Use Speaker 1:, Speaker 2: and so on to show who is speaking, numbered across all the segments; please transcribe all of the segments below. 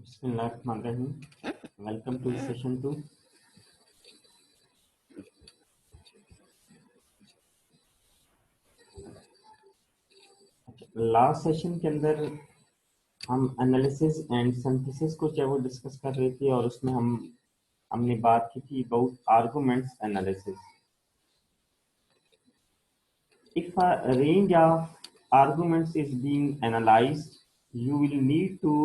Speaker 1: Bismillahirrahmanirrahim. Welcome to session 2. Last session के अंदर हम एनालिसिस एंड सिंथेसिस को जो वो डिस्कस कर रहे थे और उसमें हमने बात की थी about arguments analysis. If a range of arguments is being analyzed, you will need to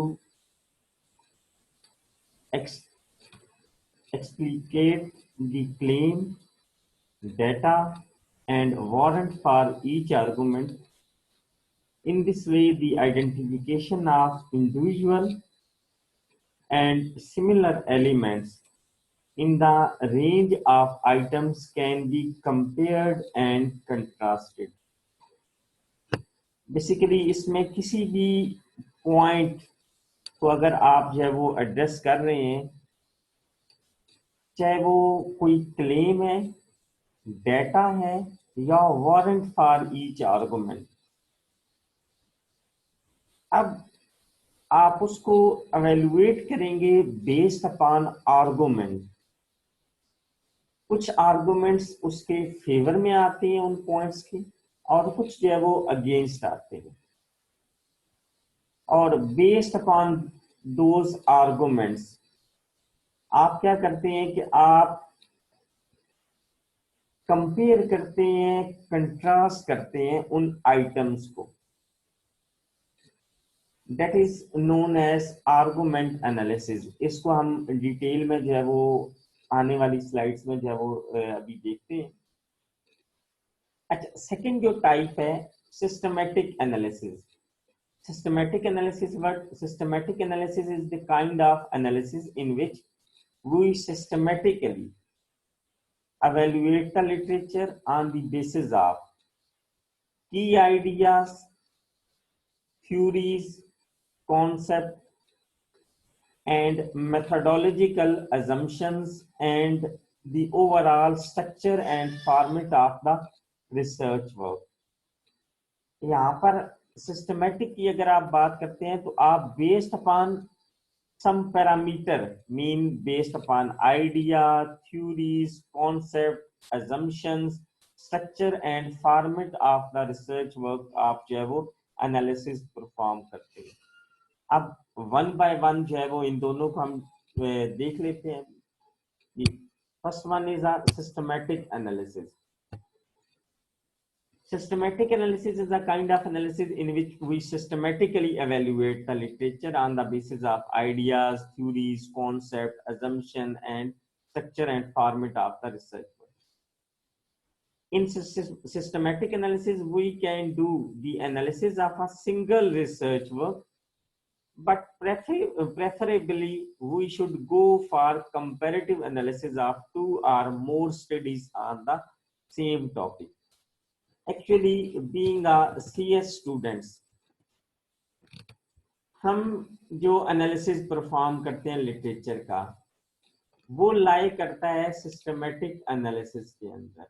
Speaker 1: explicate the claim, data, and warrant for each argument. In this way, the identification of individual and similar elements in the range of items can be compared and contrasted. Basically, इसमें किसी भी point को अगर आप जो है वो address कर रहे हैं, चाहे वो कोई क्लेम है, डेटा है या वारंट फॉर ईच आर्गुमेंट, अब आप उसको एवेलुएट करेंगे बेस्ड अपॉन आर्गुमेंट. कुछ आर्गुमेंट्स उसके फेवर में आते हैं उन पॉइंट्स के, और कुछ जो है वो अगेंस्ट आते हैं. और बेस्ड अपॉन दोज आर्गुमेंट्स आप क्या करते हैं कि आप कंपेयर करते हैं, कंट्रास्ट करते हैं उन आइटम्स को. That is known as argument analysis. इसको हम डिटेल में जो है वो आने वाली स्लाइड्स में जो है वो अभी देखते हैं. अच्छा, सेकंड जो टाइप है systematic analysis. Systematic analysis is the kind of analysis in which we systematically evaluate the literature on the basis of key ideas, theories, concepts, and methodological assumptions, and the overall structure and format of the research work. यहाँ पर systematic की अगर आप बात करते हैं तो आप based upon some parameter, mean based upon idea, theories, concept, assumptions, structure and format of the research work आप जो है वो एनालिसिस परफॉर्म करते हैं. अब वन बाय वन जो है वो इन दोनों को हम देख लेते हैं. First one is a systematic analysis. Systematic analysis is a kind of analysis in which we systematically evaluate the literature on the basis of ideas, theories, concepts, assumptions, and structure and format of the research work. In systematic analysis, we can do the analysis of a single research work, but preferably we should go for comparative analysis of two or more studies on the same topic. Actually, being a CS students, हम जो analysis perform करते हैं literature का, वो लाई करता है systematic analysis के अंदर.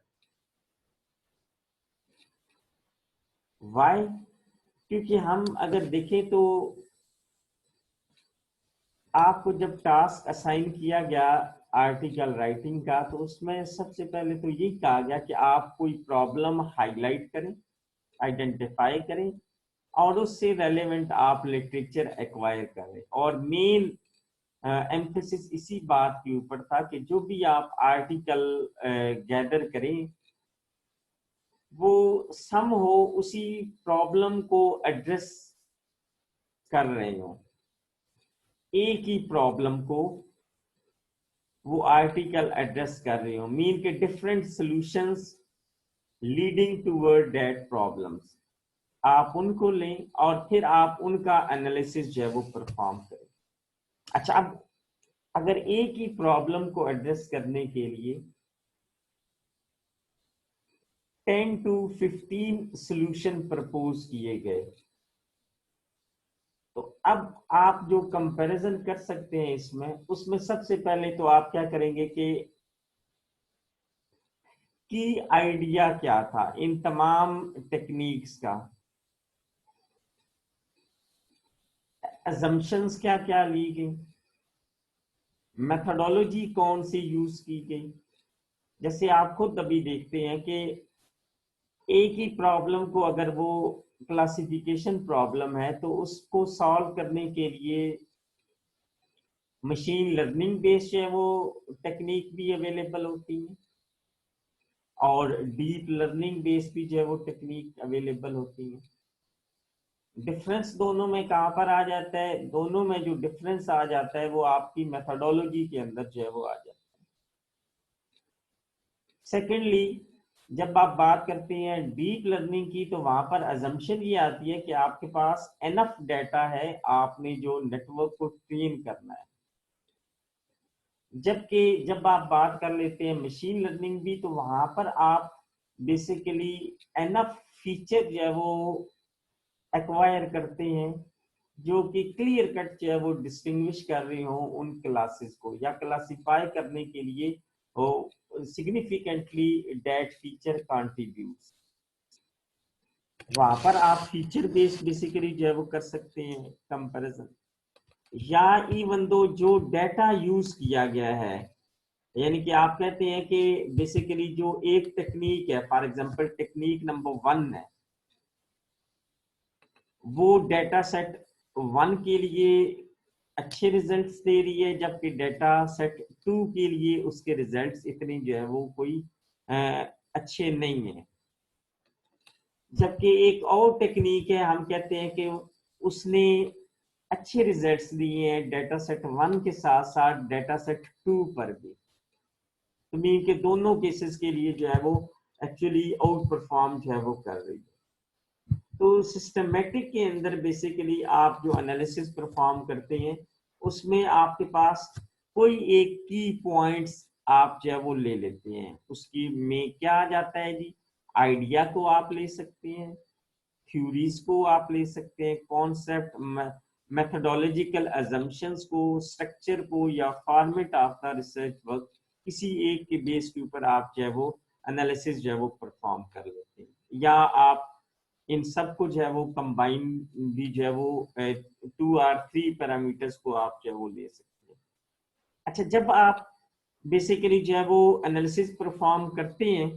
Speaker 1: वाई? क्योंकि हम अगर देखें तो आपको जब टास्क असाइन किया गया आर्टिकल राइटिंग का, तो उसमें सबसे पहले तो ये कहा गया कि आप कोई प्रॉब्लम हाईलाइट करें, आइडेंटिफाई करें, और उससे रेलेवेंट आप लिटरेचर एक्वायर करें. और मेन एम्फेसिस इसी बात के ऊपर था कि जो भी आप आर्टिकल गैदर करें वो सम हो उसी प्रॉब्लम को एड्रेस कर रहे हो, एक ही प्रॉब्लम को वो आर्टिकल एड्रेस कर रहे हो, मीन के different solutions leading toward that problems, आप उनको लें और फिर आप उनका एनालिसिस जो है वो परफॉर्म करें. अच्छा, अब अगर एक ही प्रॉब्लम को एड्रेस करने के लिए 10 to 15 सॉल्यूशन प्रपोज किए गए, तो अब आप जो कंपैरिजन कर सकते हैं इसमें, उसमें सबसे पहले तो आप क्या करेंगे कि आइडिया क्या था इन तमाम टेक्निक्स का. assumptions क्या क्या ली गई, मेथोडोलॉजी कौन सी यूज की गई। जैसे आप खुद अभी देखते हैं कि एक ही प्रॉब्लम को अगर वो क्लासिफिकेशन प्रॉब्लम है तो उसको सॉल्व करने के लिए मशीन लर्निंग बेस्ड है वो टेक्निक भी अवेलेबल होती है और डीप लर्निंग बेस्ड भी जो है वो टेक्निक अवेलेबल होती है। डिफरेंस दोनों में कहाँ पर आ जाता है, दोनों में जो डिफरेंस आ जाता है वो आपकी मेथोडोलॉजी के अंदर जो है वो आ जाता है। सेकेंडली, जब आप बात करते हैं डीप लर्निंग की तो वहां पर अजम्पशन ये आती है कि आपके पास एनफ डाटा है, आपने जो नेटवर्क को ट्रेन करना है। जबकि जब आप बात कर लेते हैं मशीन लर्निंग भी तो वहां पर आप बेसिकली एनफ फीचर जो है वो एक्वायर करते हैं जो कि क्लियर कट जो है वो डिस्टिंग्विश कर रही हो उन क्लासेस को या क्लासिफाई करने के लिए वो सिग्निफिकेंटली डेट फीचर कॉन्ट्रीब्यूट्स। वहां पर आप फीचर बेस्ड बेसिकली जो है वो कर सकते हैं कंपैरिजन, या इवन दो जो डाटा यूज किया गया है, यानी कि आप कहते हैं कि बेसिकली जो एक टेक्निक है, फॉर एग्जांपल टेक्निक नंबर 1 है, वो डाटा सेट 1 के लिए अच्छे रिजल्ट्स दे रही है जबकि डाटा सेट 2 के लिए उसके रिजल्ट्स इतने जो है वो कोई अच्छे नहीं है। जबकि एक और टेक्निक है, हम कहते हैं कि उसने अच्छे रिजल्ट्स दिए हैं डाटा सेट 1 के साथ साथ डाटा सेट 2 पर भी, तो मीन के दोनों केसेस के लिए जो है वो एक्चुअली आउट परफॉर्म जो है वो कर रही है। तो सिस्टमेटिक के अंदर बेसिकली आप जो एनालिसिस परफॉर्म करते हैं उसमें आपके पास कोई एक की पॉइंट्स आप जो है वो ले लेते हैं, उसकी में क्या आ जाता है जी, आइडिया को आप ले सकते हैं, थ्योरीज को आप ले सकते हैं, कॉन्सेप्ट मेथोडोलॉजिकल अजम्पशंस को, स्ट्रक्चर को, या format of the research work, किसी एक के बेस के ऊपर आप जो है वो एनालिसिस जो है वो परफॉर्म कर लेते हैं। या आप इन सब को जो है वो कंबाइन भी जो है वो 2 और 3 पैरामीटर्स को आप जो है वो ले सकते हैं। अच्छा, जब आप बेसिकली जो है वो एनालिसिस परफॉर्म करते हैं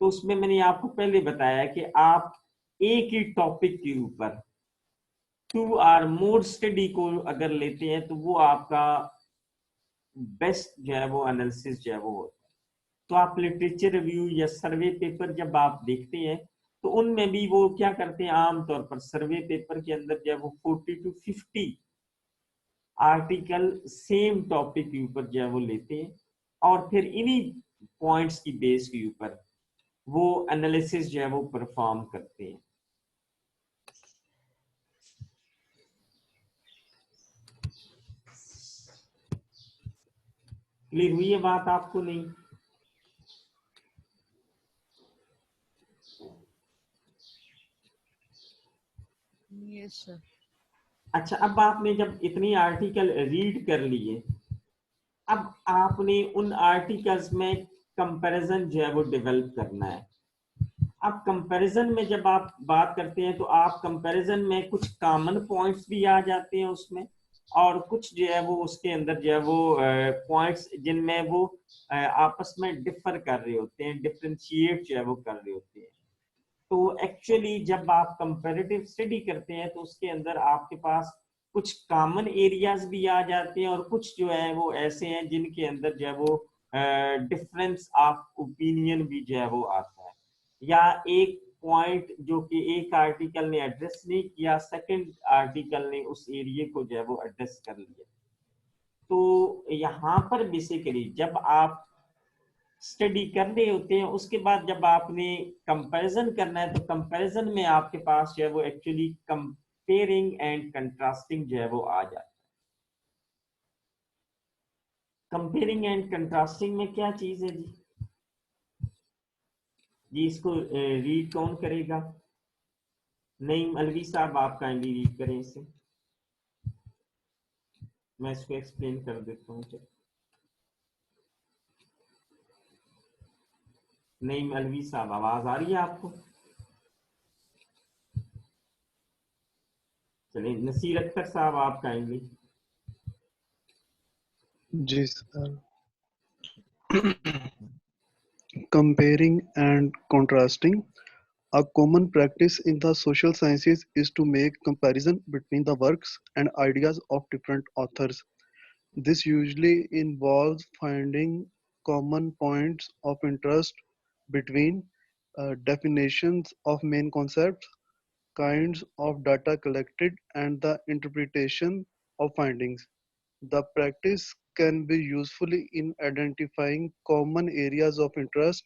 Speaker 1: तो उसमें मैंने आपको पहले बताया कि आप एक ही टॉपिक के ऊपर 2 और मोर स्टडी को अगर लेते हैं तो वो आपका बेस्ट जो है वो एनालिसिस जो है वो होता है। तो आप लिटरेचर रिव्यू या सर्वे पेपर जब आप देखते हैं तो उनमें भी वो क्या करते हैं, आमतौर पर सर्वे पेपर के अंदर जो है वो 40 to 50 आर्टिकल सेम टॉपिक के ऊपर जो है वो लेते हैं और फिर इन्हीं पॉइंट्स की बेस के ऊपर वो एनालिसिस जो है वो परफॉर्म करते हैं। क्लियर हुई है बात आपको? नहीं?
Speaker 2: Yes sir.
Speaker 1: अच्छा, अब आपने जब इतनी आर्टिकल रीड कर लिए, अब आपने उन आर्टिकल्स में कंपैरिजन जो है वो डेवलप करना है। अब कंपैरिजन में जब आप बात करते हैं तो आप कंपैरिजन में कुछ कॉमन पॉइंट्स भी आ जाते हैं उसमें, और कुछ जो है वो उसके अंदर जो है वो पॉइंट्स जिनमें वो आपस में डिफर कर रहे होते हैं, डिफरेंशिएट जो है वो कर रहे होते हैं। तो एक्चुअली जब आप कंपैरेटिव स्टडी करते हैं तो उसके अंदर आपके पास कुछ कॉमन एरियाज भी आ जाते हैं और कुछ जो है वो ऐसे हैं जिनके अंदर जो है वो डिफरेंस ऑफ ओपिनियन भी जो है वो आता है, या एक पॉइंट जो कि एक आर्टिकल ने एड्रेस नहीं किया, सेकंड आर्टिकल ने उस एरिया को जो है वो एड्रेस कर लिया। तो यहाँ पर बेसिकली जब आप स्टडी कर रहे होते हैं उसके बाद जब आपने कंपैरिजन करना है तो कंपैरिजन में आपके पास जो है वो एक्चुअली कंपेयरिंग एंड कंट्रास्टिंग जो है वो आ जाता है। कंपेयरिंग एंड कंट्रास्टिंग में क्या चीज है जी? जी इसको रीड कौन करेगा? नईम अलवी साहब, आप काइंडली रीड करें इसे, मैं इसको एक्सप्लेन कर देता हूँ। नईम अलवी साहब, आवाज आ रही है आपको? चलिए नसीर अख्तर साहब आप काइंडली।
Speaker 3: जी sir. Comparing and contrasting. A common practice in the social sciences is to make comparison between the works and ideas of different authors. This usually involves finding common points of interest between definitions of main concepts, kinds of data collected, and the interpretation of findings. The practice can be useful in identifying common areas of interest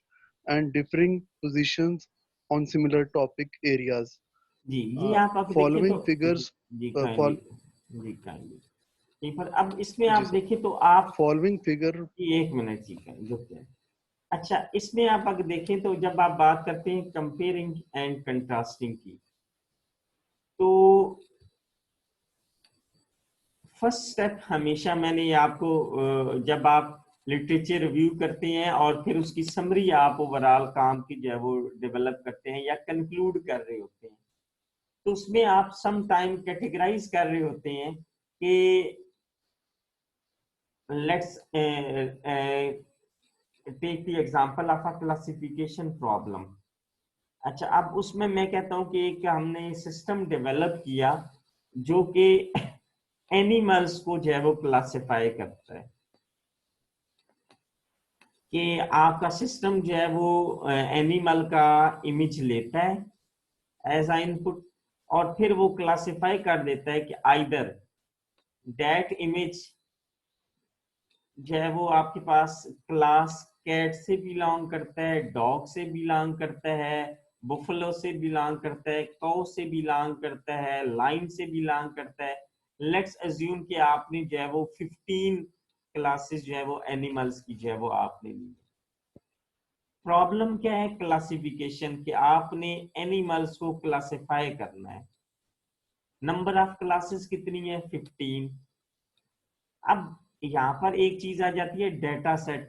Speaker 3: and differing positions on similar topic areas.
Speaker 1: जी ये आप अब देखें तो
Speaker 3: Following figures,
Speaker 1: जी kindly,
Speaker 3: fol-
Speaker 1: जी kindly. ठीक, पर अब इसमें
Speaker 3: जी
Speaker 1: आप
Speaker 3: सर,
Speaker 1: देखें तो आप
Speaker 3: following figure,
Speaker 1: जी, एक मिनट जी रुकते हैं। अच्छा, इसमें आप अगर देखें तो जब आप बात करते हैं कंपेयरिंग एंड कंट्रास्टिंग की, तो फर्स्ट स्टेप हमेशा मैंने आपको जब आप लिटरेचर रिव्यू करते हैं और फिर उसकी समरी आप ओवरऑल काम की जो है वो डेवलप करते हैं या कंक्लूड कर रहे होते हैं, तो उसमें आप सम टाइम कैटेगराइज कर रहे होते हैं कि let's take the example of a classification problem. अच्छा, अब उसमें मैं कहता हूं कि एक हमने सिस्टम डेवलप किया जो कि एनिमल्स को जो है वो क्लासिफाई करता है, कि आपका सिस्टम जो है वो एनिमल का इमेज लेता है एज अ इनपुट और फिर वो क्लासिफाई कर देता है कि आइदर दैट इमेज जो है वो आपके पास क्लास कैट से बिलोंग करता है, डॉग से बिलोंग करता है, बुफलो से बिलोंग करता है, काउ से बिलोंग करता है, लाइन से बिलोंग करता है। लेट्स अज्यूम कि आपने जो है वो 15 क्लासेस जो है वो एनिमल्स की जो है वो आपने ली। प्रॉब्लम क्या है? क्लासिफिकेशन, कि आपने एनिमल्स को क्लासिफाई करना है। नंबर ऑफ क्लासेस कितनी है? 15। अब यहाँ पर एक चीज आ जाती है, डेटा सेट,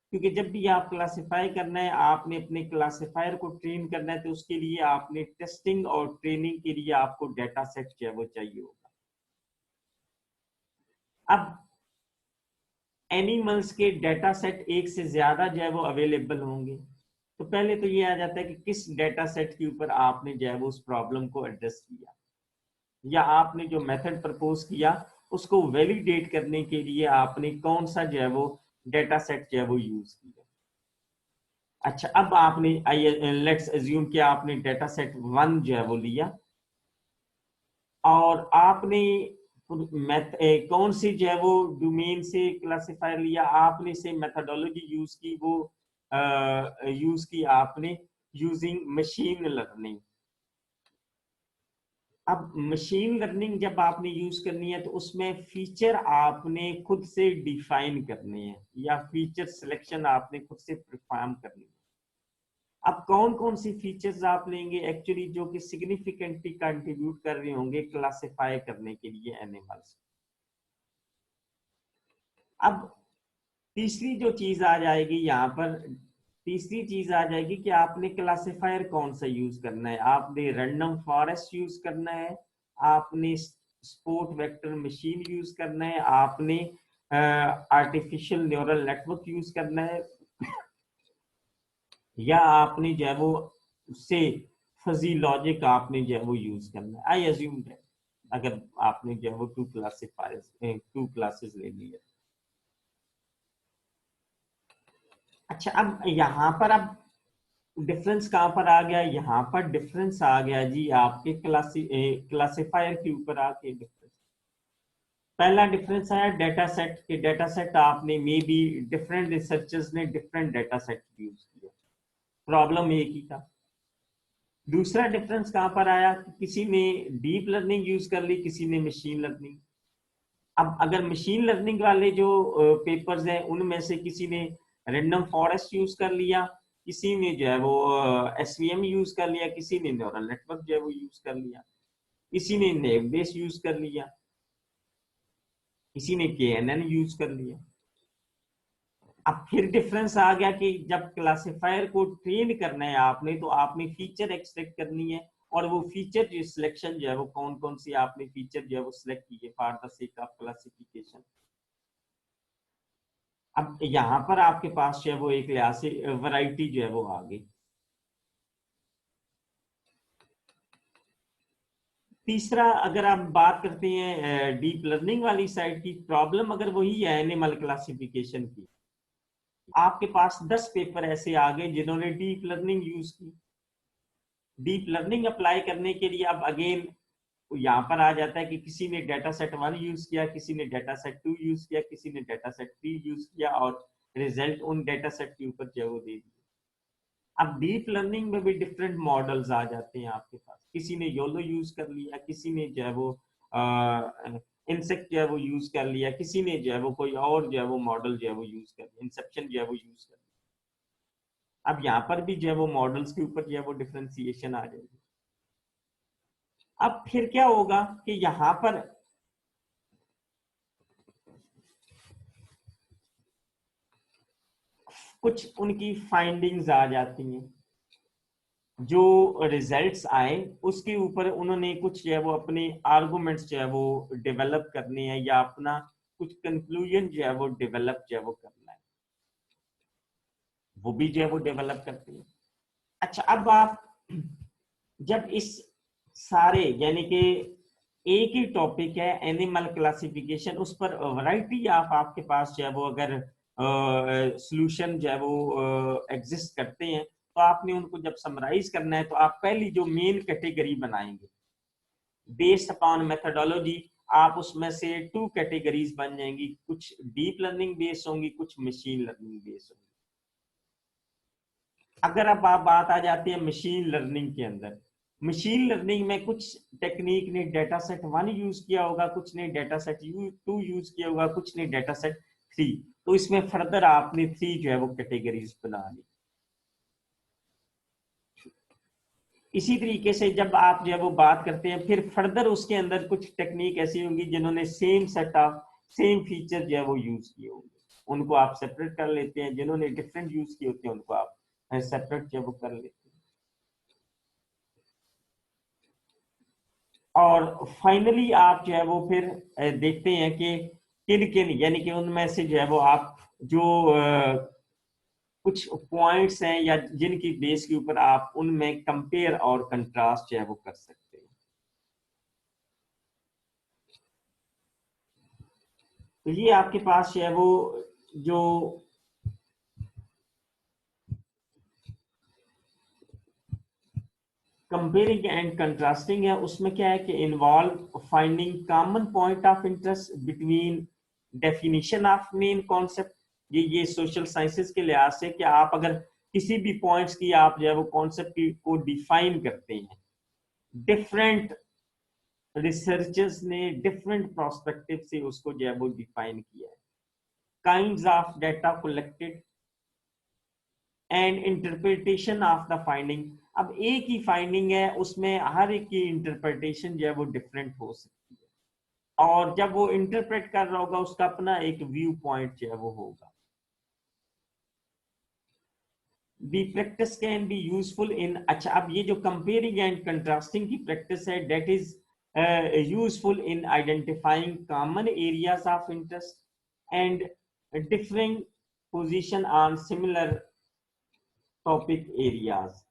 Speaker 1: क्योंकि जब भी आप क्लासिफाई करना है, आपने अपने क्लासिफायर को ट्रेन करना है, तो उसके लिए आपने टेस्टिंग और ट्रेनिंग के लिए आपको डेटा सेट जो है वो चाहिए होगा। अब एनिमल्स के डेटा सेट एक से ज्यादा जो है वो अवेलेबल होंगे, तो पहले तो ये आ जाता है कि किस डेटा सेट के ऊपर आपने जो है वो उस प्रॉब्लम को एड्रेस किया, या आपने जो मेथड प्रपोज किया उसको वैलिडेट करने के लिए आपने कौन सा जो है वो डेटा सेट जो है वो यूज किया। अच्छा, अब आपने लेट्स अज्यूम कि आपने डेटा सेट 1 जो है वो लिया और आपने कौन सी जो है वो डोमेन से क्लासिफायर लिया, आपने से मेथोडोलॉजी यूज की, वो यूज की आपने यूजिंग मशीन लर्निंग। अब मशीन लर्निंग जब आपने यूज करनी है तो उसमें फीचर आपने खुद से डिफाइन करने हैं या फीचर सिलेक्शन आपने खुद से परफॉर्म करनी है। अब कौन कौन सी फीचर्स आप लेंगे एक्चुअली जो कि सिग्निफिकेंटली कंट्रीब्यूट कर रहे होंगे क्लासिफाई करने के लिए एनिमल्स। अब तीसरी जो चीज आ जाएगी यहाँ पर, तीसरी चीज आ जाएगी कि आपने क्लासिफायर कौन सा यूज करना है। आपने रैंडम फॉरेस्ट यूज करना है, आपने स्पोर्ट वेक्टर मशीन यूज करना है, आपने आर्टिफिशियल न्यूरल नेटवर्क यूज करना है, या आपने जो है वो से फजी लॉजिक आपने जो है वो यूज करना है। आई अज्यूम दैट अगर आपने जो है वो टू क्लासेस ले ली है। अच्छा, अब यहाँ पर अब डिफरेंस कहाँ पर आ गया? यहाँ पर डिफरेंस आ गया जी आपके क्लासिफायर के ऊपर आके डिफरेंस। पहला डिफरेंस आया डेटा सेट के, डेटा सेट आपने मे बी डिफरेंट रिसर्चर्स ने डिफरेंट डेटा सेट यूज किया, प्रॉब्लम एक ही था। दूसरा डिफरेंस कहां पर आया? किसी ने डीप लर्निंग यूज कर ली, किसी ने मशीन लर्निंग। अब अगर मशीन लर्निंग वाले जो पेपर्स हैं उनमें से किसी ने रैंडम फॉरेस्ट यूज कर लिया, किसी ने जो है वो एसवीएम यूज कर लिया, किसी ने न्यूरल नेटवर्क जो है वो यूज कर लिया, किसी ने नेव बेस यूज कर लिया, किसी ने केएनएन यूज कर लिया। अब फिर डिफरेंस आ गया कि जब क्लासिफायर को ट्रेन करना है आपने, तो आपने फीचर एक्सट्रैक्ट करनी है और वो फीचर जो सिलेक्शन जो है वो कौन कौन सी आपने फीचर जो है वो सिलेक्ट की है for the sake of classification. अब यहाँ पर आपके पास जो है वो एक लिहाज से वैरायटी जो है वो आ गई। तीसरा, अगर आप बात करते हैं डीप लर्निंग वाली साइड की, प्रॉब्लम अगर वही है एनिमल क्लासिफिकेशन की, आपके पास 10 पेपर ऐसे आ गए जिन्होंने डीप लर्निंग यूज की। डीप लर्निंग अप्लाई करने के लिए अब अगेन यहाँ पर आ जाता है कि किसी ने डेटा सेट 1 यूज किया, किसी ने डेटा सेट 2 यूज किया, किसी ने डेटा सेट 3 यूज किया और रिजल्ट उन डेटा सेट के ऊपर जो है वो दे दिया। अब डीप लर्निंग में भी डिफरेंट मॉडल्स आ जाते हैं आपके पास। किसी ने योलो यूज कर लिया, किसी ने जो है वो इंसेक्ट जो है वो यूज कर लिया, किसी ने जो है वो कोई और जो है वो मॉडल जो है वो यूज कर लिया, इंसेप्शन जो है वो यूज कर लिया। अब यहाँ पर भी जो है वो मॉडल्स के ऊपर जो है वो डिफरेंशिएशन आ जाएगी। अब फिर क्या होगा कि यहाँ पर कुछ उनकी फाइंडिंग्स आ जाती हैं, जो रिजल्ट्स आए उसके ऊपर उन्होंने कुछ जो है वो अपने आर्गुमेंट्स जो है वो डेवलप करने हैं या अपना कुछ कंक्लूजन जो है वो डेवलप जो है वो करना है, वो भी जो है वो डेवलप करते हैं। अच्छा, अब आप जब इस सारे यानी कि एक ही टॉपिक है एनिमल क्लासिफिकेशन, उस पर वैरायटी ऑफ आपके पास जो है वो अगर सॉल्यूशन जो है वो एग्जिस्ट करते हैं, तो आपने उनको जब समराइज करना है तो आप पहली जो मेन कैटेगरी बनाएंगे बेस्ड अपॉन मेथोडोलॉजी, आप उसमें से 2 कैटेगरीज बन जाएंगी, कुछ डीप लर्निंग बेस्ड होंगी, कुछ मशीन लर्निंग बेस्ड होंगी। अगर अब आप बात आ जाती है मशीन लर्निंग के अंदर, मशीन लर्निंग में कुछ टेक्निक ने डेटा सेट 1 यूज किया होगा, कुछ ने डेटा सेट 2 यूज किया होगा, कुछ ने डेटा सेट 3, तो इसमें फर्दर आपने 3 जो है वो कैटेगरीज बना ली। इसी तरीके से जब आप जो है वो बात करते हैं, फिर फर्दर उसके अंदर कुछ टेक्निक ऐसी होंगी जिन्होंने same set of same feature जो है वो यूज किए होंगे, उनको आप सेपरेट कर लेते हैं। जिन्होंने डिफरेंट यूज किए होते हैं उनको आप सेपरेट जो है वो कर लेते हैं। और फाइनली आप जो है वो फिर देखते हैं कि किन किन यानी कि उनमें से जो है वो आप जो कुछ पॉइंट्स हैं या जिनकी बेस के ऊपर आप उनमें कंपेयर और कंट्रास्ट जो है वो कर सकते हैं। तो ये आपके पास जो है वो जो कंपेयरिंग एंड कंट्रास्टिंग है, उसमें क्या है कि involve finding common point of interest between definition of main concept. ये सोशल साइंसेस के लिहाज से कि आप अगर किसी भी पॉइंट्स की आप जो है वो कॉन्सेप्ट को डिफाइन करते हैं, डिफरेंट रिसर्चर्स ने डिफरेंट प्रोस्पेक्टिव से उसको जो है वो डिफाइन किया है। Kinds of data collected and interpretation of the finding. अब एक ही फाइंडिंग है, उसमें हर एक की इंटरप्रिटेशन जो है वो डिफरेंट हो सकती है, और जब वो इंटरप्रेट कर रहा होगा उसका अपना एक व्यू पॉइंट जो है वो होगा। The practice can be useful in, अच्छा अब ये जो कंपेयरिंग एंड कंट्रास्टिंग की प्रैक्टिस है, that is useful in identifying common areas of interest and differing position on similar topic areas।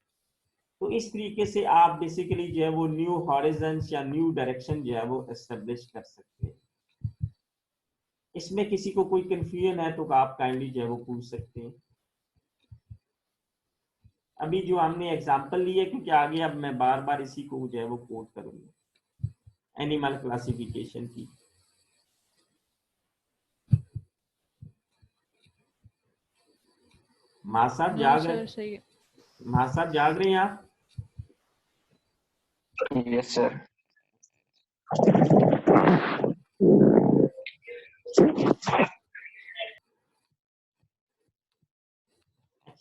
Speaker 1: तो इस तरीके से आप बेसिकली जो है वो न्यू हॉरिजन्स या न्यू डायरेक्शन जो है वो एस्टेब्लिश कर सकते हैं। इसमें किसी को कोई कंफ्यूजन है तो आप काइंडली जो है वो पूछ सकते हैं। अभी जो हमने एग्जांपल ली है, क्योंकि आगे अब मैं बार बार इसी को जो है वो कोट करूंगा एनिमल क्लासिफिकेशन की। महासाब जाग रहे,
Speaker 2: सर सही है।
Speaker 1: महासाब जाग रहे हैं आप?
Speaker 4: Yes sir.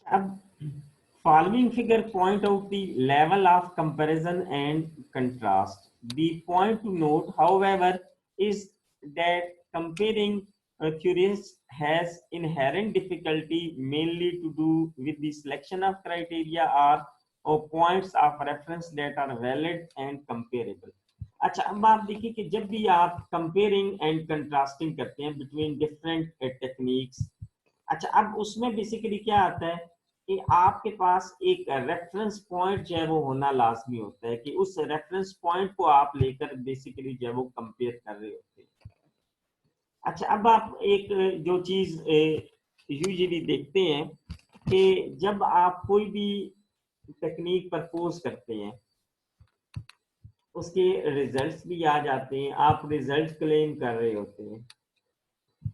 Speaker 1: अब following figure point out the level of comparison and contrast. The point to note, however, is that comparing theories has inherent difficulty, mainly to do with the selection of criteria or or points of reference that are valid and comparable. अच्छा, अब आप देखिए कि जब भी आप comparing and contrasting करते हैं बिटवीन डिफरेंट टेक्निक्स, अच्छा अब उसमें बेसिकली क्या आता है कि आपके पास एक रेफरेंस पॉइंट जो है वो होना लाजमी होता है कि उस रेफरेंस पॉइंट को आप लेकर बेसिकली जो है वो कंपेयर कर रहे होते हैं। अच्छा, अब आप एक जो चीज यूजुअली देखते हैं कि जब आप कोई भी टेक्निक प्रपोज करते हैं उसके रिजल्ट्स भी आ जाते हैं, आप रिजल्ट क्लेम कर रहे होते हैं।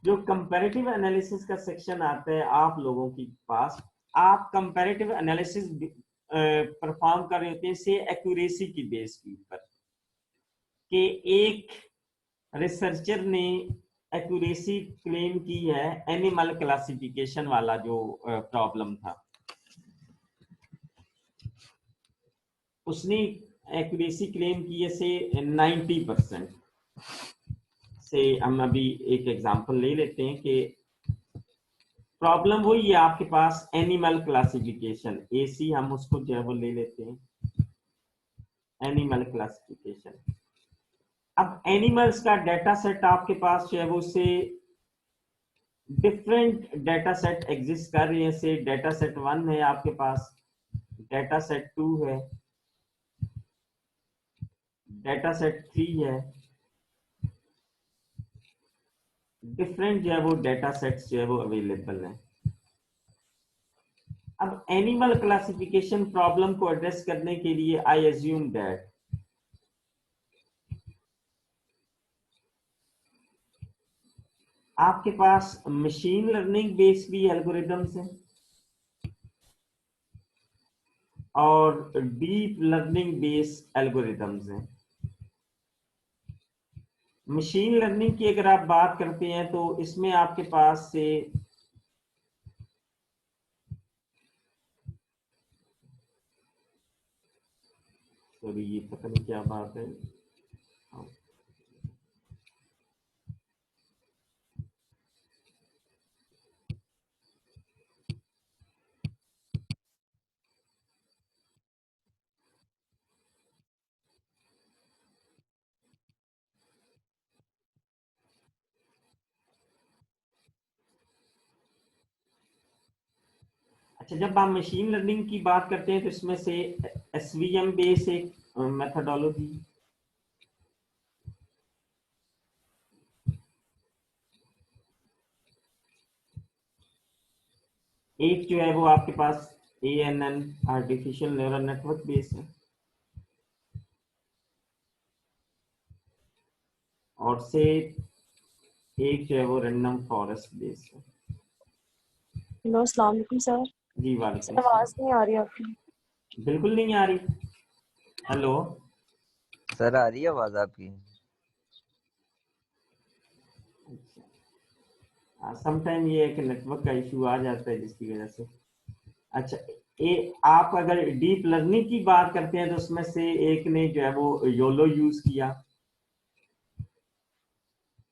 Speaker 1: जो कंपैरेटिव एनालिसिस का सेक्शन आता है आप लोगों के पास, आप कंपैरेटिव एनालिसिस परफॉर्म कर रहे होते हैं से एक्यूरेसी की बेस के ऊपर कि एक रिसर्चर ने एक्यूरेसी क्लेम की है एनिमल क्लासिफिकेशन वाला जो प्रॉब्लम था, उसने एक्यूरेसी क्लेम की है से 90%। से हम अभी एक एग्जांपल ले लेते हैं कि प्रॉब्लम वही है आपके पास एनिमल क्लासिफिकेशन, एसी हम उसको जो है वो ले लेते हैं, एनिमल क्लासिफिकेशन। अब एनिमल्स का डेटा सेट आपके पास जो है वो से डिफरेंट डेटा सेट एग्जिस्ट कर रहे हैं। से डेटा सेट 1 है आपके पास, डेटा सेट 2 है, डेटा सेट 3 है, डिफरेंट जो है वो डेटा सेट्स जो है वो अवेलेबल है। अब एनिमल क्लासिफिकेशन प्रॉब्लम को एड्रेस करने के लिए आई एज्यूम दैट आपके पास मशीन लर्निंग बेस्ड भी एल्गोरिदम्स हैं और डीप लर्निंग बेस्ड एल्गोरिदम्स हैं। मशीन लर्निंग की अगर आप बात करते हैं तो इसमें आपके पास से सॉरी ये पता नहीं क्या बात है, अच्छा जब आप मशीन लर्निंग की बात करते हैं तो इसमें से एसवीएम बेस एक मेथोडोलॉजी, एक जो है वो आपके पास ANN artificial neural network base है, और से एक जो है वो रैंडम फॉरेस्ट बेस है।
Speaker 4: हेलो, अस्सलाम वालेकुम सर।
Speaker 1: जी वालेकुम
Speaker 4: आवाज
Speaker 1: सलाम।
Speaker 4: नहीं आ रही आपकी।
Speaker 1: बिल्कुल नहीं आ रही। हेलो
Speaker 5: सर, आ रही है आवाज आपकी?
Speaker 1: समटाइम ये एक नेटवर्क का इशू आ जाता है जिसकी वजह से। अच्छा, आप अगर डीप लर्निंग की बात करते हैं तो उसमें से एक ने जो है वो योलो यूज किया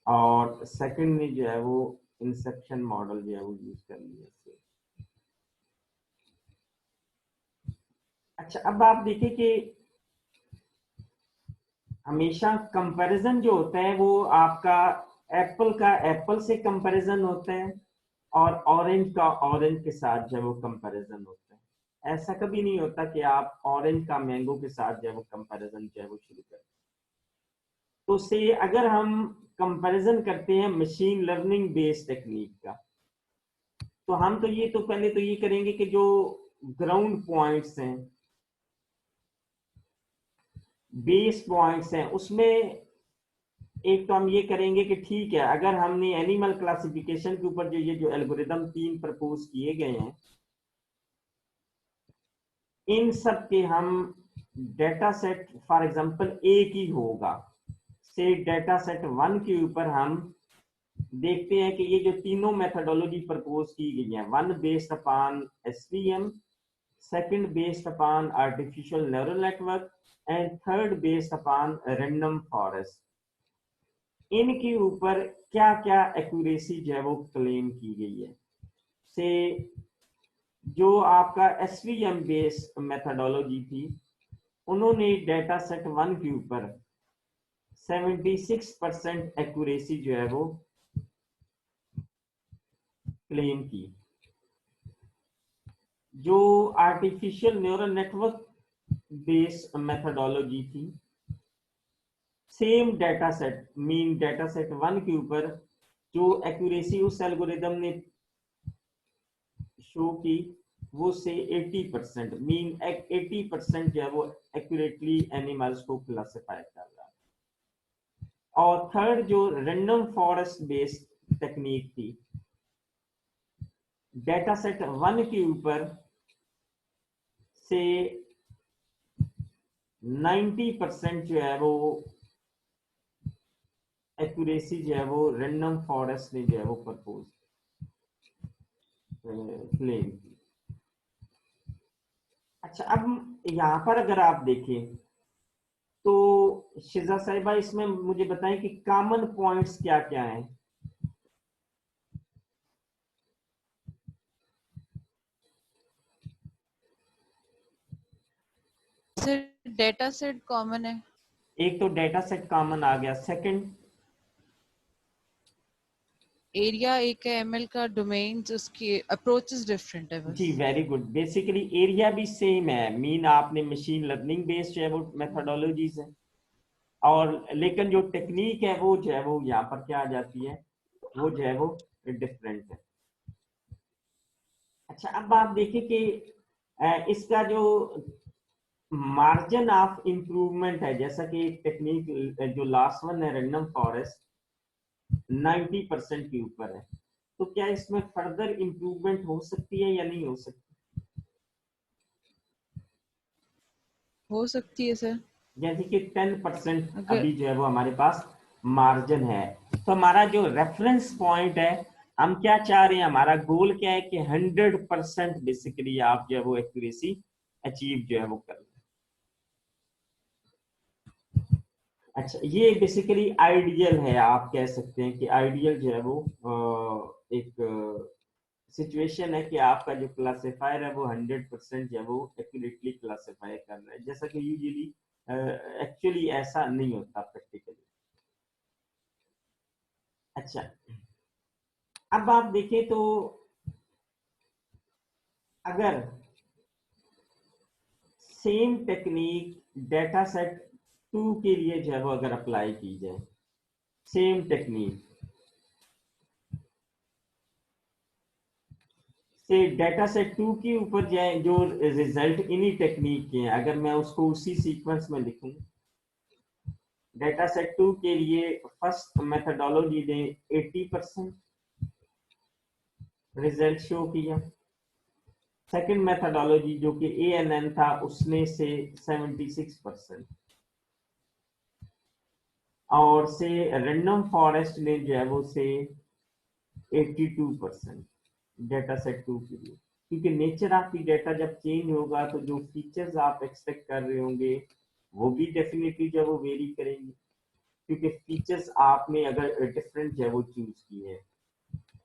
Speaker 1: और सेकंड ने जो है वो इंसेप्शन मॉडल जो है वो यूज कर लिया। अच्छा, अब आप देखिए कि हमेशा कंपैरिजन जो होता है वो आपका एप्पल से कंपैरिजन होता है और ऑरेंज का ऑरेंज के साथ जो है वो कंपैरिजन होता है। ऐसा कभी नहीं होता कि आप ऑरेंज का मैंगो के साथ जो है वो कंपैरिजन जो है वो शुरू करें। तो से अगर हम कंपैरिजन करते हैं मशीन लर्निंग बेस्ड टेक्निक का, तो हम तो पहले तो ये करेंगे कि जो ग्राउंड पॉइंट्स हैं, बेस पॉइंट्स हैं, उसमें एक तो हम ये करेंगे कि ठीक है अगर हमने एनिमल क्लासिफिकेशन के ऊपर जो एल्गोरिदम 3 प्रपोज किए गए हैं, इन सब के हम डेटा सेट फॉर एग्जांपल एक ही होगा, से डेटा सेट 1 के ऊपर हम देखते हैं कि ये जो तीनों मेथोडोलॉजी प्रपोज की गई है, one based upon SVM, second based upon artificial neural network and third based upon random forest, इनके ऊपर क्या क्या एक्यूरेसी जो है वो क्लेम की गई है। से जो आपका SVM बेस्ड मेथडोलॉजी थी, उन्होंने डेटा सेट 1 के ऊपर 76% एक्यूरेसी जो है वो क्लेम की। जो artificial neural network based methodology थी, same data set mean data set 1 के ऊपर जो एक्यूरेसी उस एल्गोरिदम ने शो की वो से 80% मीन 80% जो है वो एक्यूरेटली एनिमल्स को क्लासिफाई कर रहा है। और थर्ड जो रैंडम फॉरेस्ट बेस्ड टेक्निक थी, डेटा सेट 1 के ऊपर से 90% जो है वो एक्यूरेसी जो है वो रैंडम फॉरेस्ट ने जो है वो प्रपोज क्लेम की। अच्छा, अब यहाँ पर अगर आप देखें तो शिजा साहिबा इसमें मुझे बताएं कि कॉमन पॉइंट्स क्या क्या हैं।
Speaker 2: सर डेटा सेट कॉमन है।
Speaker 1: एक तो डेटा सेट कॉमन आ गया, सेकंड
Speaker 2: एरिया एक है, ML का डोमेन्स, उसकी अप्रोचेस डिफरेंट है बस।
Speaker 1: जी, वेरी गुड। बेसिकली एरिया भी सेम है, मीन आपने मशीन लर्निंग बेस्ड जो है वो मेथोडोलॉजीज है, और लेकिन जो टेक्निक है वो जो है वो यहाँ पर क्या आ जाती है, वो जो है वो डिफरेंट है। अच्छा, अब आप देखिए कि इसका जो मार्जिन ऑफ इम्प्रूवमेंट है, जैसा कि टेक्निक जो लास्ट वन है रैंडम फॉरेस्ट 90% के ऊपर है, तो क्या इसमें फर्दर इम्प्रूवमेंट हो सकती है या नहीं हो सकती?
Speaker 2: हो सकती है सर।
Speaker 1: जैसे कि 10%
Speaker 2: अगर
Speaker 1: अभी जो है वो हमारे पास मार्जिन है, तो हमारा जो रेफरेंस पॉइंट है, हम क्या चाह रहे हैं, हमारा गोल क्या है कि 100% बेसिकली आप जो है वो एक्यूरेसी अचीव जो है वो कर। अच्छा, ये बेसिकली आइडियल है, आप कह सकते हैं कि आइडियल जो है वो एक सिचुएशन है कि आपका जो क्लासिफायर है वो 100% जो है वो एक्यूरेटली क्लासिफाई कर रहा है, जैसा कि यूजुअली एक्चुअली ऐसा नहीं होता प्रैक्टिकली। अच्छा, अब आप देखें तो अगर सेम टेक्निक डेटा सेट 2 के लिए जो है वो अगर अप्लाई की जाए, सेम टेक्निक से डेटा सेट 2 के ऊपर जाए, जो रिजल्ट इन्हीं टेक्निक के हैं, अगर मैं उसको उसी सीक्वेंस में लिखूं, डेटा सेट 2 के लिए फर्स्ट मेथडोलॉजी ने 80% रिजल्ट शो किया, सेकंड मेथडोलॉजी जो कि ANN था उसने से 76%, और से रैंडम फॉरेस्ट ने जो है वो से 82% डेटा सेट 2 के लिए। क्योंकि नेचर ऑफ द डेटा जब चेंज होगा तो जो फीचर्स आप एक्सपेक्ट कर रहे होंगे वो भी डेफिनेटली जब वो वेरी करेंगे, क्योंकि फीचर्स आपने अगर डिफरेंट जो है वो चूज किए हैं।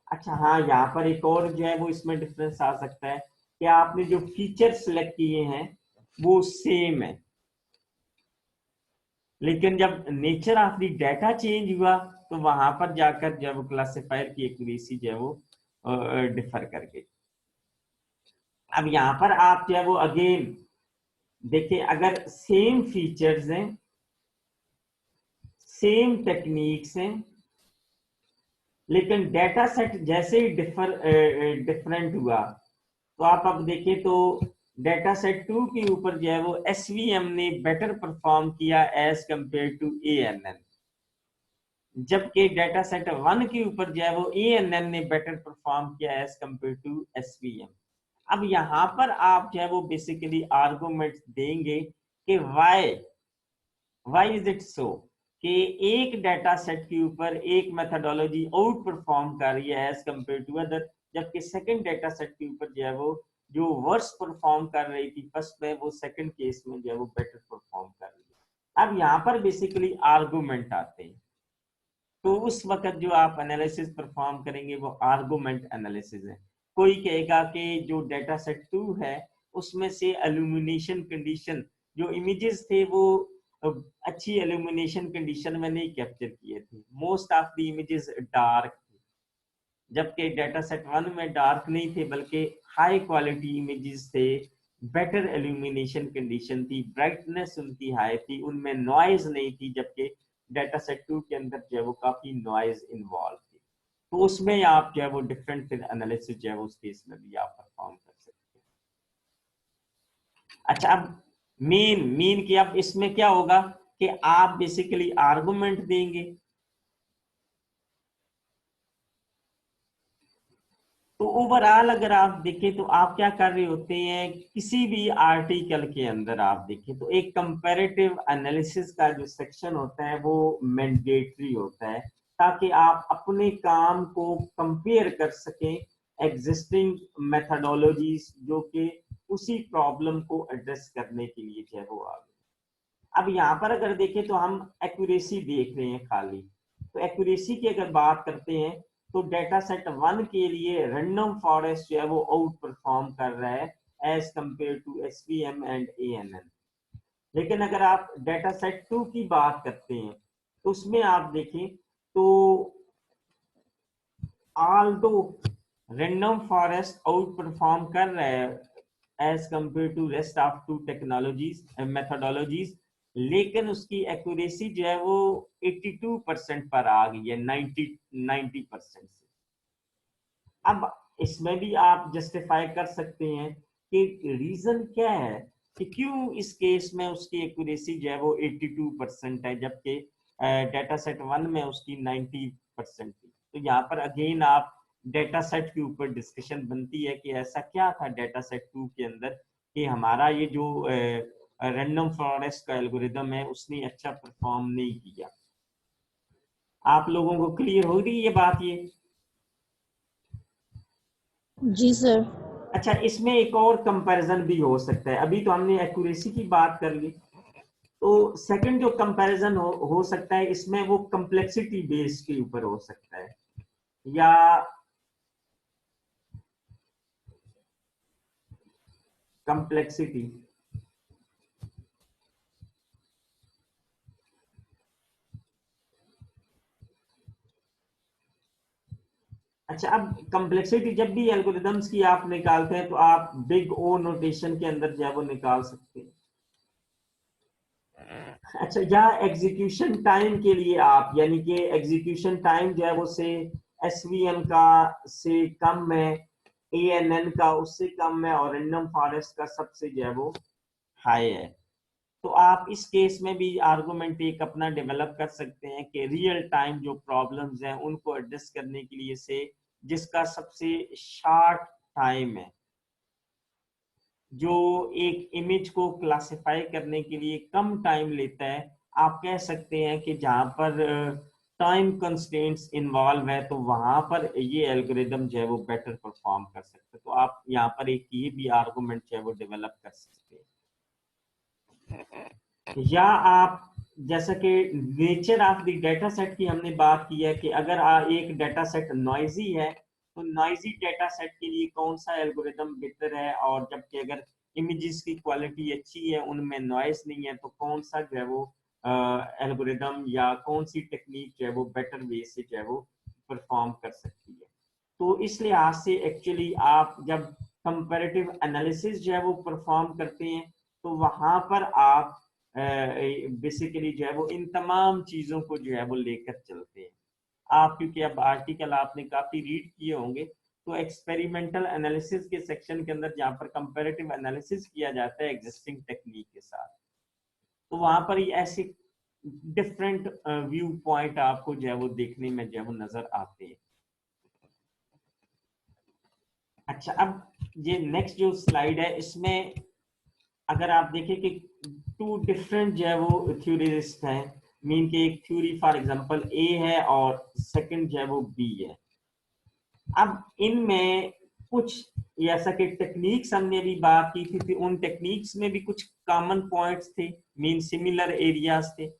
Speaker 1: अच्छा हाँ, यहाँ पर एक और जो है वो इसमें डिफरेंस आ सकता है कि आपने जो फीचर सेलेक्ट किए हैं वो सेम है, लेकिन जब nature of the data change हुआ तो वहां पर जाकर जब क्लासिफायर की एक्यूरेसी जो है वो डिफर कर गई। अब यहाँ पर आप जो है वो अगेन देखिए, अगर सेम फीचर्स हैं, सेम टेक्निक्स हैं, लेकिन डेटा सेट जैसे ही डिफरेंट हुआ, तो आप अब देखें तो डेटा सेट 2 के ऊपर जो है वो SVM ने बेटर परफॉर्म किया एज कंपेयर टू ANN, जबकि डेटा सेट 1 के ऊपर जो है वो ANN ने बेटर परफॉर्म किया एज कंपेयर टू SVM। अब यहाँ पर आप जो है वो बेसिकली आर्गुमेंट देंगे कि वाई इज इट सो कि एक डेटा सेट के ऊपर एक मेथडोलॉजी आउट परफॉर्म कर रही है एज कंपेयर टू अदर, जबकि सेकंड डेटा सेट के ऊपर जो है वो जो वर्स परफॉर्म कर रही थी फर्स्ट में, वो सेकंड केस में जो है वो बेटर परफॉर्म कर रही है। अब यहाँ पर बेसिकली आर्गुमेंट आते हैं, तो उस वक्त जो आप एनालिसिस परफॉर्म करेंगे वो आर्गुमेंट एनालिसिस है। कोई कहेगा कि जो डाटा सेट 2 है उसमें से इल्यूमिनेशन कंडीशन, जो इमेजेस थे वो अच्छी इल्यूमिनेशन कंडीशन में नहीं कैप्चर किए थे, most of the images dark थे, जबकि डाटा सेट 1 में डार्क नहीं थे बल्कि हाई क्वालिटी इमेजेस थे, बेटर इल्यूमिनेशन कंडीशन थी, ब्राइटनेस उनकी हाई थी, उनमें नॉइज नहीं थी, जबकि डाटा सेट 2 के अंदर जो है वो काफी नॉइज इन्वॉल्व थी। तो उसमें आप जो है वो डिफरेंट एनालिसिस जो है उस केस में भी आप परफॉर्म कर सकते हैं। अच्छा, अब मेन की अब इसमें क्या होगा कि आप बेसिकली आर्गुमेंट देंगे, तो ओवरऑल अगर आप देखें तो आप क्या कर रहे होते हैं, किसी भी आर्टिकल के अंदर आप देखें तो एक कंपैरेटिव एनालिसिस का जो सेक्शन होता है वो मैंडेटरी होता है, ताकि आप अपने काम को कंपेयर कर सकें एग्जिस्टिंग मेथडोलॉजीज जो कि उसी प्रॉब्लम को एड्रेस करने के लिए जो है वो आ गए। अब यहाँ पर अगर देखें तो हम एक्यूरेसी देख रहे हैं खाली, तो एक्यूरेसी की अगर बात करते हैं तो डाटा सेट 1 के लिए रैंडम फॉरेस्ट जो है वो आउट परफॉर्म कर रहा है as compared to SVM and ANN. लेकिन अगर आप डाटा सेट 2 की बात करते हैं तो उसमें आप देखें तो although random forest outperform कर रहा है as compared to rest of 2 technologies methodologies, लेकिन उसकी एक्यूरेसी जो है वो 82% पर आ गई है 90% से। अब इसमें भी आप जस्टिफाई कर सकते हैं कि रीजन क्या है कि क्यों इस केस में उसकी एक्यूरेसी जो है वो 82% है, जबकि डाटा सेट 1 में उसकी 90% थी। तो यहाँ पर अगेन आप डाटा सेट के ऊपर डिस्कशन बनती है कि ऐसा क्या था डाटा सेट 2 के अंदर कि हमारा ये जो रैंडम फॉरेस्ट का एल्गोरिदम है उसने अच्छा परफॉर्म नहीं किया। आप लोगों को क्लियर हो रही ये बात? ये
Speaker 4: जी सर।
Speaker 1: अच्छा, इसमें एक और कंपैरिजन भी हो सकता है। अभी तो हमने एक्यूरेसी की बात कर ली, तो सेकंड जो कंपैरिजन हो सकता है इसमें वो कंप्लेक्सिटी बेस के ऊपर हो सकता है, या कंप्लेक्सिटी अच्छा, अब कंप्लेक्सिटी जब भी एल्गोरिदम्स की आप निकालते हैं तो आप बिग ओ नोटेशन के अंदर जो है वो निकाल सकते हैं। अच्छा, या एग्जीक्यूशन टाइम के लिए आप, यानी कि एग्जीक्यूशन टाइम जो है वो से एसवीएम का से कम है, एएनएन का उससे कम है, और रैंडम फॉरेस्ट का सबसे जो है वो हाई है। तो आप इस केस में भी आर्गुमेंट एक अपना डेवलप कर सकते हैं कि रियल टाइम जो प्रॉब्लम्स हैं उनको एड्रेस करने के लिए से जिसका सबसे शॉर्ट टाइम है, जो एक इमेज को क्लासिफाई करने के लिए कम टाइम लेता है, आप कह सकते हैं कि जहां पर टाइम कंस्ट्रेंट्स इन्वॉल्व है तो वहां पर ये एल्गोरिदम जो है वो बेटर परफॉर्म कर सकते हैं। तो आप यहाँ पर एक ये भी आर्गुमेंट जो है वो डेवलप कर सकते हैं। या आप जैसा कि nature of the data set की हमने बात की है कि अगर एक डाटा सेट नॉइजी है तो नॉइजी डाटा सेट के लिए कौन सा एल्गोरिदम बेहतर है, और जबकि अगर इमेजेस की क्वालिटी अच्छी है उनमें नॉइस नहीं है तो कौन सा जो है वो एल्गोरिदम या कौन सी टेक्निक जो है वो बेटर वे से जो है वो परफॉर्म कर सकती है। तो इस लिहाज से एक्चुअली आप जब कंपैरेटिव एनालिसिस जो है वो परफॉर्म करते हैं तो वहां पर आप बेसिकली जो है वो इन तमाम चीजों को जो है वो लेकर चलते हैं। आप क्योंकि अब आर्टिकल आपने काफी रीड किए होंगे, तो एक्सपेरिमेंटल एनालिसिस के सेक्शन के अंदर जहाँ पर कंपैरेटिव एनालिसिस किया जाता है एग्जिस्टिंग टेक्निक के साथ, तो वहां पर ये ऐसे डिफरेंट व्यू पॉइंट आपको जो है वो देखने में जो है वो नजर आते हैं। अच्छा, अब ये नेक्स्ट जो स्लाइड है इसमें अगर आप देखें कि 2 डिफरेंट जो है वो थ्योरिस्ट हैं, मीन के एक थ्योरी फॉर एग्जांपल ए है और सेकंड जो है वो बी है। अब इनमें कुछ ऐसा कि टेक्निक्स हमने भी बात की थी, उन टेक्निक्स में भी कुछ कॉमन पॉइंट्स थे, मीन सिमिलर एरियाज थे,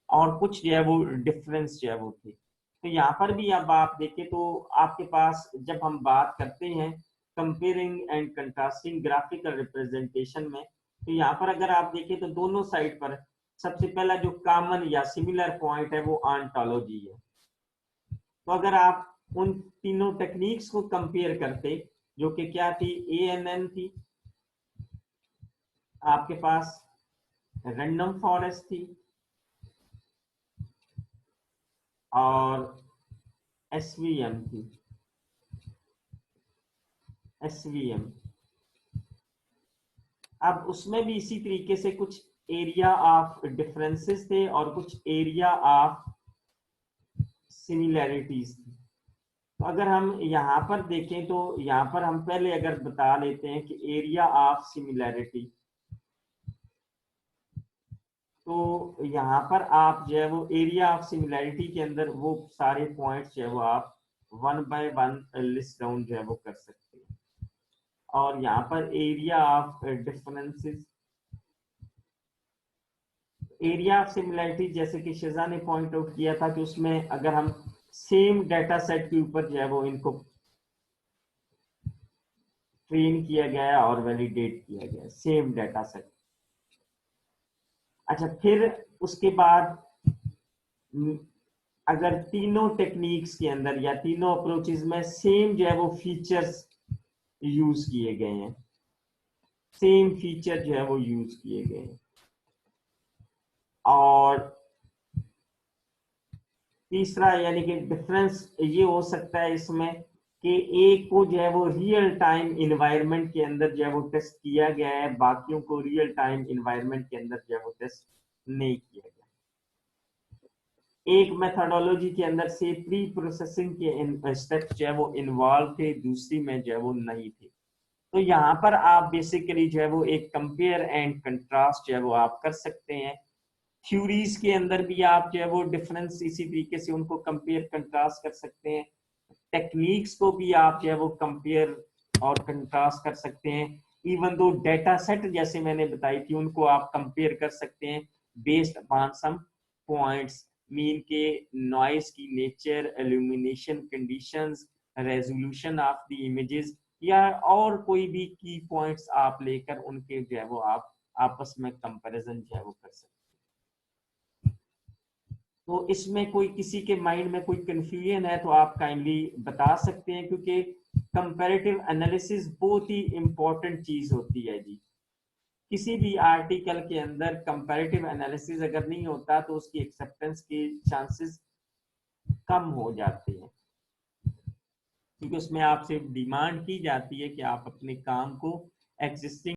Speaker 1: और कुछ जो है वो डिफरेंस जो है वो थे। तो यहाँ पर भी अब आप देखें तो आपके पास जब हम बात करते हैं comparing and contrasting graphical representation में, तो यहाँ पर अगर आप देखें तो दोनों साइड पर सबसे पहला जो कॉमन या सिमिलर पॉइंट है वो ऑन्टोलॉजी है। तो अगर आप उन तीनों टेक्निक्स को कंपेयर करते, जो कि क्या थी, ANN थी, आपके पास रैंडम फॉरेस्ट थी, और SVM थी, SVM। अब उसमें भी इसी तरीके से कुछ एरिया ऑफ डिफरेंसेस थे और कुछ एरिया ऑफ सिमिलैरिटीज थी। तो अगर हम यहाँ पर देखें तो यहाँ पर हम पहले अगर बता लेते हैं कि एरिया ऑफ सिमिलैरिटी, तो यहाँ पर आप जो है वो एरिया ऑफ सिमिलैरिटी के अंदर वो सारे पॉइंट्स जो है वो आप 1 बाय 1 लिस्ट डाउन जो है वो कर सकते हैं। और यहाँ पर area of differences, area of similarity जैसे कि शिजा ने पॉइंट आउट किया था कि उसमें अगर हम सेम डेटा सेट के ऊपर जो है वो इनको ट्रेन किया गया और वैलिडेट किया गया, सेम डेटा सेट। अच्छा, फिर उसके बाद अगर तीनों टेक्निक्स के अंदर या तीनों अप्रोचेस में सेम जो है वो फीचर्स यूज किए गए हैं, सेम फीचर जो है वो यूज किए गए हैं, और तीसरा यानी कि डिफरेंस ये हो सकता है इसमें कि एक को जो है वो रियल टाइम इन्वायरमेंट के अंदर जो है वो टेस्ट किया गया है, बाकियों को रियल टाइम इन्वायरमेंट के अंदर जो है वो टेस्ट नहीं किया गया। एक मेथोडोलॉजी के अंदर से प्री प्रोसेसिंग के स्टेप्स जो है वो इन्वॉल्व थे, दूसरी में जो है वो नहीं थे। तो यहाँ पर आप बेसिकली जो है वो एक कंपेयर एंड कंट्रास्ट जो है वो आप कर सकते हैं। थ्योरीज के अंदर भी आप जो है वो डिफरेंस इसी तरीके से उनको कंपेयर कंट्रास्ट कर सकते हैं। टेक्निक्स को भी आप जो है वो कंपेयर और कंट्रास्ट कर सकते हैं। इवन दो डेटा सेट जैसे मैंने बताई थी उनको आप कंपेयर कर सकते हैं based upon some points, mean के नॉइस की nature, illumination conditions, resolution of the images, या और कोई भी की पॉइंट्स आप लेकर उनके जो है वो आप आपस में कंपैरिजन जो है वो कर सकते हैं। तो इसमें कोई किसी के माइंड में कोई कंफ्यूजन है तो आप काइंडली बता सकते हैं, क्योंकि कंपैरेटिव एनालिसिस बहुत ही इंपॉर्टेंट चीज होती है जी। किसी भी आर्टिकल के अंदर कंपैरेटिव एनालिसिस अगर नहीं होता तो उसकी एक्सेप्टेंस के चांसेस कम हो जाते हैं, क्योंकि उसमें आपसे डिमांड की जाती है कि आप अपने काम को एग्जिस्टिंग